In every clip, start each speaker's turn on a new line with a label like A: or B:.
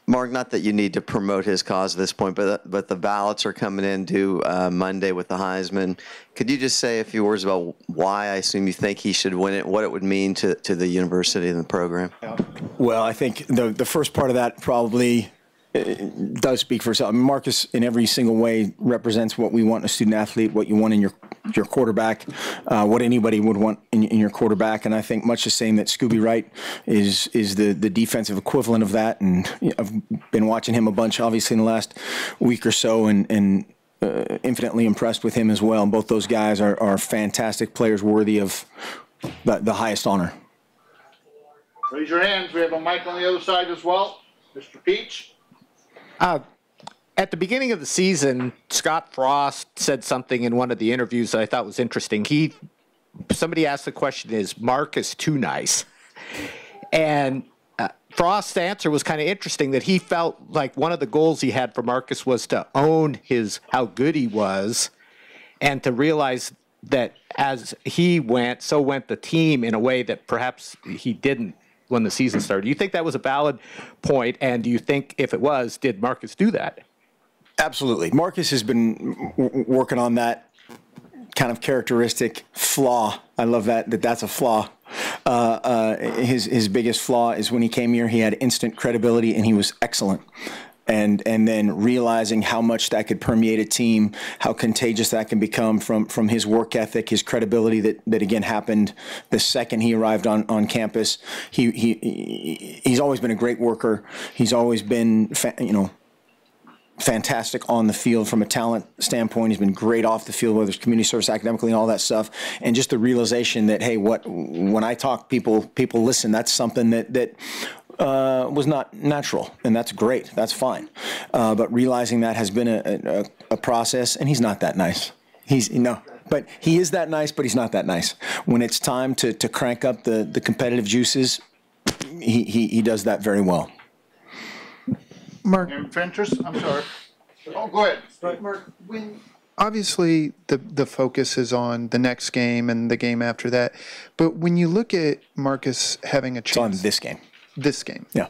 A: Mark, not that you need to promote his cause at this point, but the ballots are coming in due Monday with the Heisman. Could you just say a few words about why I assume you think he should win it, what it would mean to the university and the program?
B: Well, I think the first part of that probably does speak for itself. I mean, Marcus, in every single way, represents what we want in a student athlete, what you want in your quarterback, what anybody would want in your quarterback. And I think much the same that Scooby Wright is the defensive equivalent of that. And I've been watching him a bunch, obviously, in the last week or so, and infinitely impressed with him as well. And both those guys are fantastic players, worthy of the highest honor.
C: Raise your hands. We have a mic on the other side as well. Mr. Peach.
D: At the beginning of the season, Scott Frost said something in one of the interviews that I thought was interesting. Somebody asked the question, is Marcus too nice? And Frost's answer was kind of interesting, that he felt like one of the goals he had for Marcus was to own how good he was, and to realize that as he went, so went the team, in a way that perhaps he didn't when the season started. Do you think that was a valid point? And do you think, if it was, did Marcus do that? Absolutely.
B: Marcus has been working on that kind of characteristic flaw. I love that's a flaw. His biggest flaw is when he came here, he had instant credibility and he was excellent. And then realizing how much that could permeate a team, how contagious that can become from his work ethic, his credibility that again happened the second he arrived on campus. He's always been a great worker. He's always been fantastic on the field from a talent standpoint. He's been great off the field, whether it's community service, academically, and all that stuff. And just the realization that, hey, when I talk, people listen. That's something that was not natural, and that's great. That's fine. But realizing that has been a process, and he's not that nice. But he is that nice, but he's not that nice. When it's time to crank up the competitive juices, he does that very well.
E: Mark,
C: Fentress, I'm sorry. Oh, go ahead.
E: Mark, obviously the focus is on the next game and the game after that, but when you look at Marcus having a chance,
B: it's on this game.
E: This game.
B: Yeah.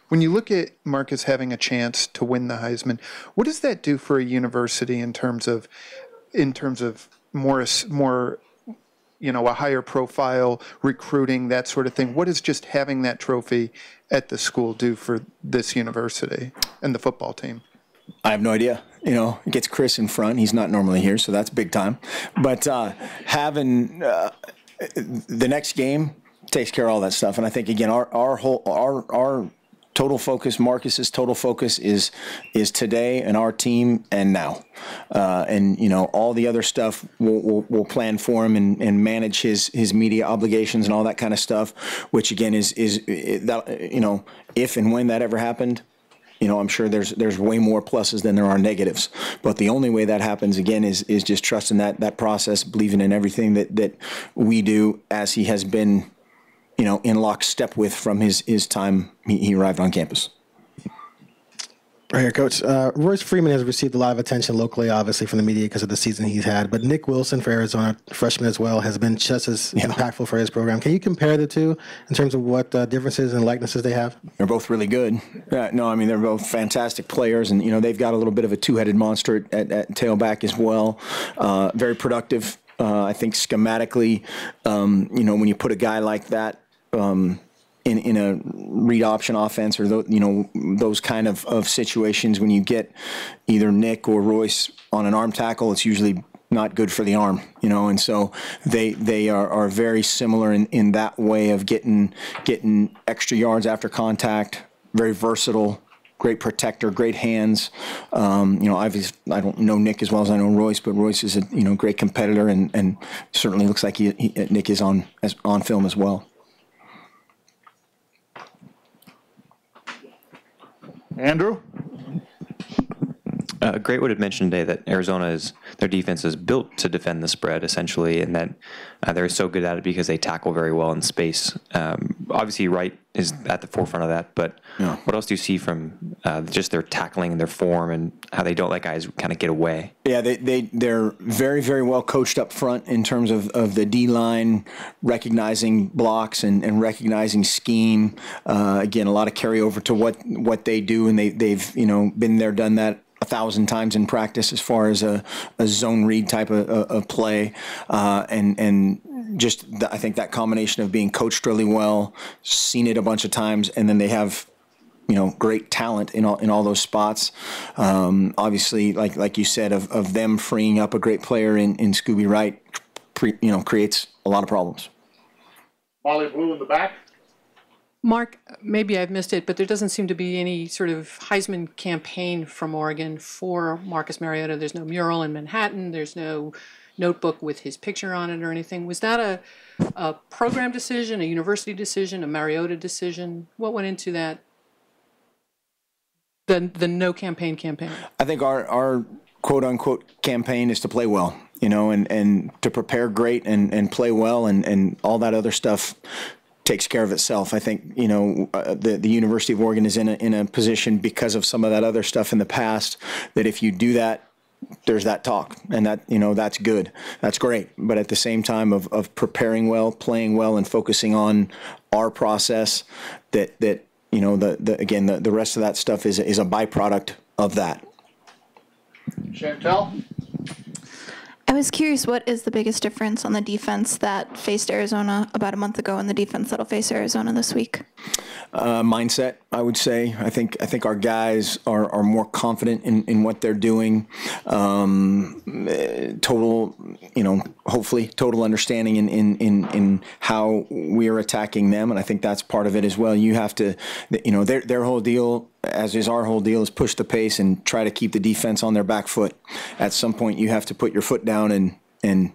E: When you look at Marcus having a chance to win the Heisman, what does that do for a university in terms of more a higher profile recruiting, that sort of thing? What does just having that trophy at the school do for this university and the football team?
B: I have no idea. It gets Chris in front. He's not normally here, so that's big time. But having the next game takes care of all that stuff. And I think, again, our total focus, Marcus's total focus is today and our team and now. And, all the other stuff we'll plan for him and manage his media obligations and all that kind of stuff, which, again, is that, if and when that ever happened, I'm sure there's way more pluses than there are negatives. But the only way that happens, again, is just trusting that process, believing in everything that we do, as he has been in lockstep with from his time he arrived on campus.
F: Right here, Coach. Royce Freeman has received a lot of attention locally, obviously, from the media because of the season he's had. But Nick Wilson for Arizona, freshman as well, has been just as impactful for his program. Can you compare the two in terms of what differences and likenesses they have?
B: They're both really good. They're both fantastic players. And, they've got a little bin of a two-headed monster at tailback as well. Very productive. I think schematically, when you put a guy like that in a read option offense, or those kind of situations, when you get either Nick or Royce on an arm tackle, it's usually not good for the arm, and so they are very similar in that way of getting extra yards after contact. Very versatile, great protector, great hands. Obviously, I don't know Nick as well as I know Royce, but Royce is a great competitor, and certainly looks like Nick is on film as well.
C: Andrew?
G: Greatwood had mentioned today that their defense is built to defend the spread, essentially, and that they're so good at it because they tackle very well in space. Obviously, Wright is at the forefront of that. But what else do you see from just their tackling and their form and how they don't let guys kind of get away?
B: Yeah, they're very, very well coached up front in terms of the D-line, recognizing blocks and recognizing scheme. Again, a lot of carryover to what they do, and they've been there, done that 1,000 times in practice as far as a zone read type of play, and just I think that combination of being coached really well, seen it a bunch of times, and then they have great talent in all those spots. Obviously, like you said, of them freeing up a great player in Scooby Wright, creates a lot of problems.
C: Molly Blue in the back.
H: Mark, maybe I've missed it, but there doesn't seem to be any sort of Heisman campaign from Oregon for Marcus Mariota. There's no mural in Manhattan. There's no notebook with his picture on it or anything. Was that a program decision, a university decision, a Mariota decision? What went into that? The no campaign.
B: I think our quote unquote campaign is to play well, and to prepare great and play well, and all that other stuff takes care of itself. I think the University of Oregon is in a position because of some of that other stuff in the past that if you do that, there's that talk, and that that's good, that's great. But at the same time of preparing well, playing well, and focusing on our process, that the rest of that stuff is a byproduct of that.
C: Chantel?
I: I was curious, what is the biggest difference on the defense that faced Arizona about a month ago and the defense that'll face Arizona this week?
B: Mindset, I would say. I think our guys are more confident in what they're doing. Total, hopefully total understanding in how we are attacking them, and I think that's part of it as well. You have to, their whole deal, as is our whole deal, is push the pace and try to keep the defense on their back foot. At some point, you have to put your foot down and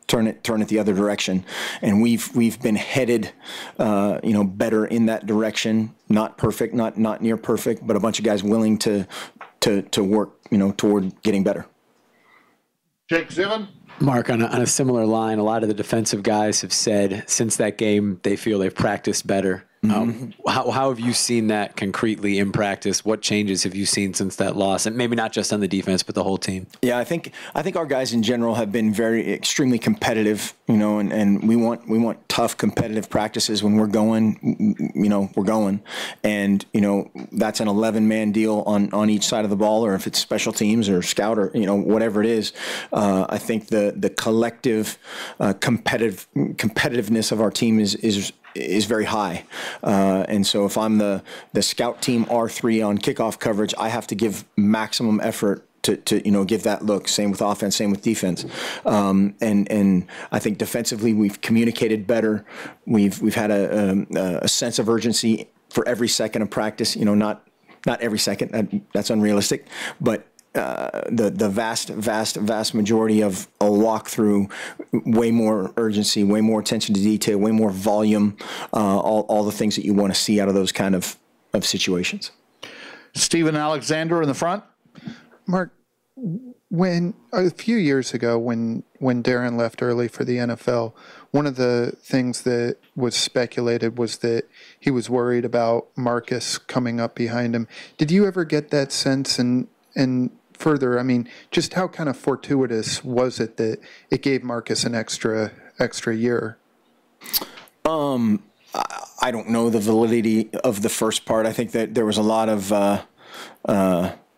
B: turn it the other direction. And we've been headed, better in that direction. Not perfect, not near perfect, but a bunch of guys willing to work, toward getting better.
C: Jake Ziven?
J: Mark, on a similar line, a lot of the defensive guys have said since that game they feel they've practiced better. How have you seen that concretely in practice? What changes have you seen since that loss? And maybe not just on the defense, but the whole team. Yeah, I think our guys in general have been extremely competitive, and we want tough competitive practices when we're going, we're going. And, that's an 11-man deal on each side of the ball, or if it's special teams or scout or, whatever it is. I think the collective competitiveness of our team is very high. And so if I'm the scout team R3 on kickoff coverage, I have to give maximum effort to give that look. Same with offense, same with defense. And I think defensively we've communicated better. We've had a sense of urgency for every second of practice. Not every second. That's unrealistic, but the vast majority of a walkthrough, way more urgency, way more attention to detail, way more volume, all the things that you want to see out of those kind of situations.
C: Steven Alexander in the front.
E: Mark, when a few years ago, when Darren left early for the NFL, one of the things that was speculated was that he was worried about Marcus coming up behind him. Did you ever get that sense? And further, I mean, just how kind of fortuitous was it that it gave Marcus an extra year?
B: I don't know the validity of the first part. I think that there was a lot of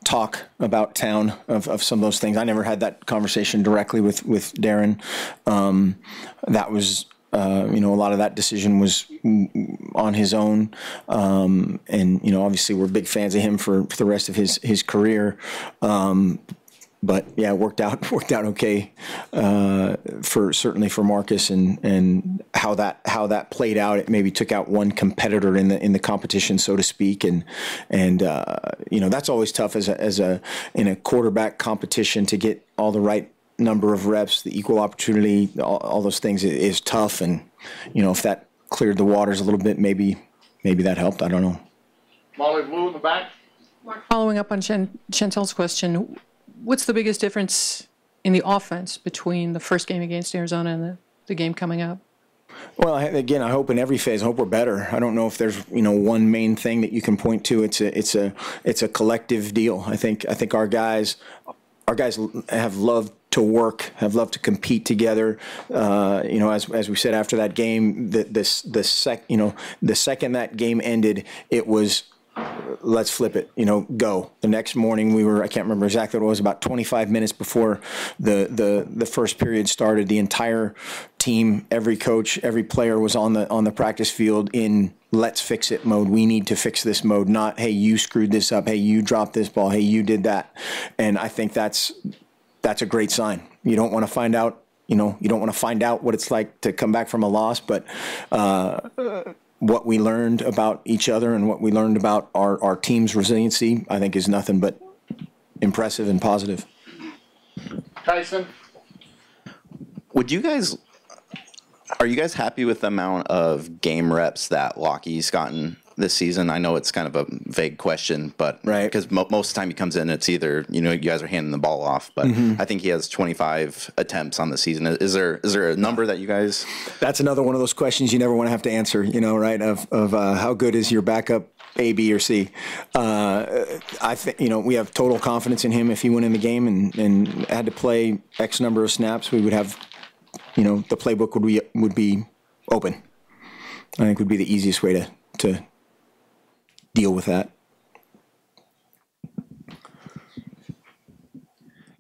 B: talk about town of some of those things. I never had that conversation directly with Darren. That was, a lot of that decision was on his own. And, obviously we're big fans of him for the rest of his career. But yeah, it worked out okay certainly for Marcus, and how that played out. It maybe took out one competitor in the competition, so to speak, and that's always tough in a quarterback competition to get all the right number of reps, the equal opportunity, all those things is tough. And if that cleared the waters a little bit, maybe that helped. I don't know.
C: Molly Blue in the back.
H: Mark, following up on Chantel's question, what's the biggest difference in the offense between the first game against Arizona and the game coming up?
J: Well, again, I hope in every phase. I hope we're better. I don't know if there's one main thing that you can point to. It's a collective deal. I think our guys have loved to work, have loved to compete together. As we said after that game, the second that game ended, it was, let's flip it, go. The next morning I can't remember exactly what it was, about 25 minutes before the first period started, the entire team, every coach, every player was on the practice field in let's fix it mode. We need to fix this mode, not, hey, you screwed this up. Hey, you dropped this ball. Hey, you did that. And I think that's a great sign. You don't want to find out, what it's like to come back from a loss, but what we learned about each other and what we learned about our team's resiliency, I think, is nothing but impressive and positive.
C: Tyson?
K: Are you guys happy with the amount of game reps that Lockie's gotten this season? I know it's kind of a vague question, but because most of the time he comes in, it's either you guys are handing the ball off. But I think he has 25 attempts on the season. Is there a number that you guys?
J: That's another one of those questions you never want to have to answer. Right? Of how good is your backup A, B, or C? I think we have total confidence in him. If he went in the game and had to play X number of snaps, we would have. The playbook would be open. I think would be the easiest way to deal with that.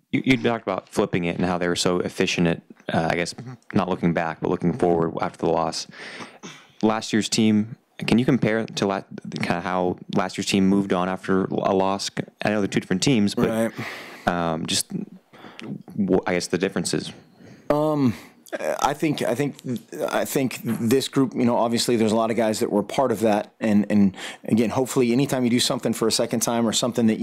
G: You talked about flipping it and how they were so efficient at, I guess, not looking back, but looking forward after the loss. Last year's team, can you compare to kind of how last year's team moved on after a loss? I know they're two different teams, but just, I guess, the differences.
J: I think this group, obviously there's a lot of guys that were part of that. And again, hopefully anytime you do something for a second time or something that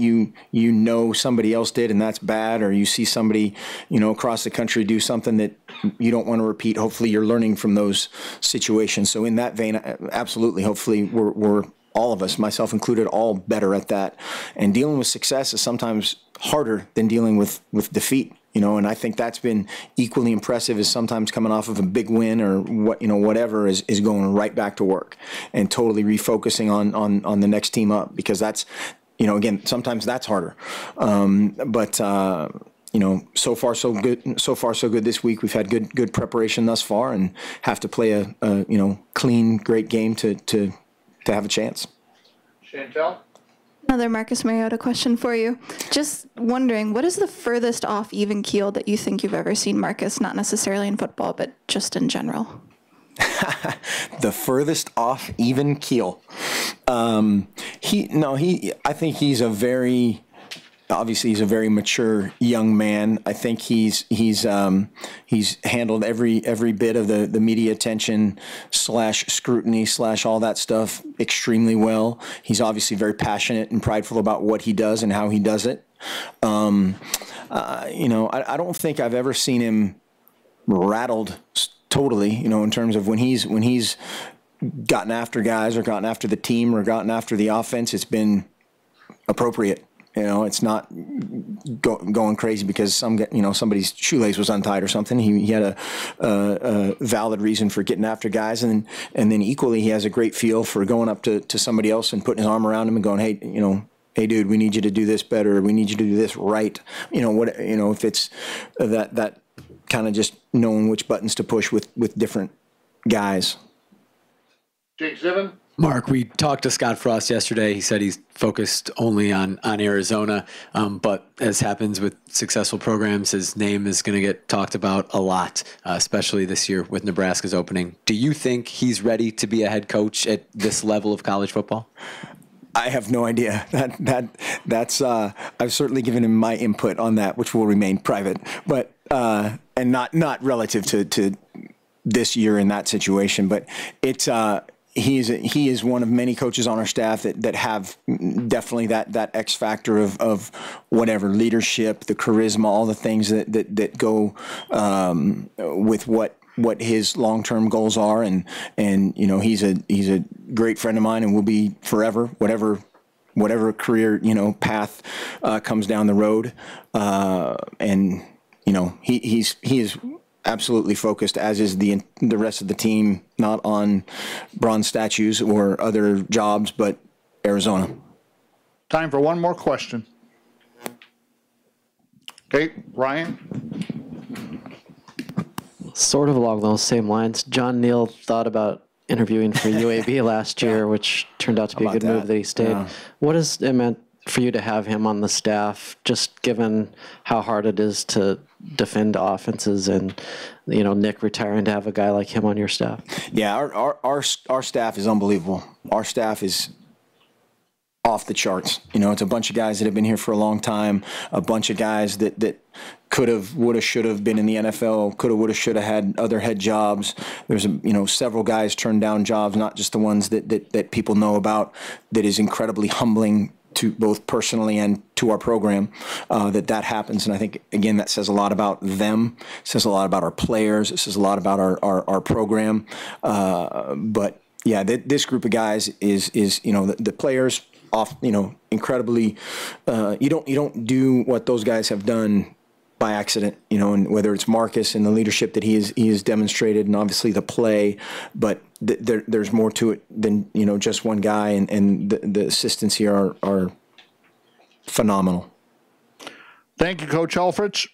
J: somebody else did and that's bad, or you see somebody, across the country do something that you don't want to repeat, hopefully you're learning from those situations. So in that vein, absolutely, hopefully we're all of us, myself included, all better at that. And dealing with success is sometimes harder than dealing with defeat. And I think that's been equally impressive as sometimes coming off of a big win or whatever is going right back to work and totally refocusing on the next team up, because that's, again, sometimes that's harder. But so far so good. So far so good this week. We've had good preparation thus far and have to play a clean, great game to have a chance.
C: Chantel?
I: Another Marcus Mariota question for you. Just wondering, what is the furthest off even keel that you think you've ever seen Marcus, not necessarily in football, but just in general?
J: The furthest off even keel. I think he's a very mature young man. I think he's handled every bit of the media attention / scrutiny / all that stuff extremely well. He's obviously very passionate and prideful about what he does and how he does it. I don't think I've ever seen him rattled totally, in terms of when he's gotten after guys or gotten after the team or gotten after the offense, it's been appropriate. It's not going crazy because somebody's shoelace was untied or something. He had a valid reason for getting after guys, and then equally he has a great feel for going up to somebody else and putting his arm around him and going, hey, dude, we need you to do this better. We need you to do this right. If it's that kind of just knowing which buttons to push with different guys.
C: Jake Zivin?
L: Mark, we talked to Scott Frost yesterday. He said he's focused only on Arizona, but as happens with successful programs, his name is going to get talked about a lot, especially this year with Nebraska's opening. Do you think he's ready to be a head coach at this level of college football?
J: I have no idea. That's I've certainly given him my input on that, which will remain private, but and not relative to this year in that situation. But it's he is one of many coaches on our staff that have definitely that X factor of whatever leadership, the charisma, all the things that go with what his long-term goals are, and he's a great friend of mine and will be forever, whatever career path comes down the road, and he is absolutely focused, as is the rest of the team, not on bronze statues or other jobs, but Arizona.
C: Time for one more question. Okay, Ryan.
M: Sort of along those same lines, John Neal thought about interviewing for UAB last year, which turned out to be a good move that he stayed.
J: Yeah.
M: What has it meant for you to have him on the staff, just given how hard it is to defend offenses and, Nick retiring, to have a guy like him on your staff?
J: Yeah, our staff is unbelievable. Our staff is off the charts. It's a bunch of guys that have been here for a long time, a bunch of guys that could have, would have, should have been in the NFL, could have, would have, should have had other head jobs. There's, several guys turned down jobs, not just the ones that people know about, that is incredibly humbling to both personally and to our program, that happens. And I think, again, that says a lot about them. It says a lot about our players. It says a lot about our program. But yeah, this group of guys is the players off, incredibly, you don't do what those guys have done by accident, and whether it's Marcus and the leadership that he has demonstrated, and obviously the play, but there's more to it than just one guy, and the assistants here are phenomenal.
C: Thank you, Coach Helfrich.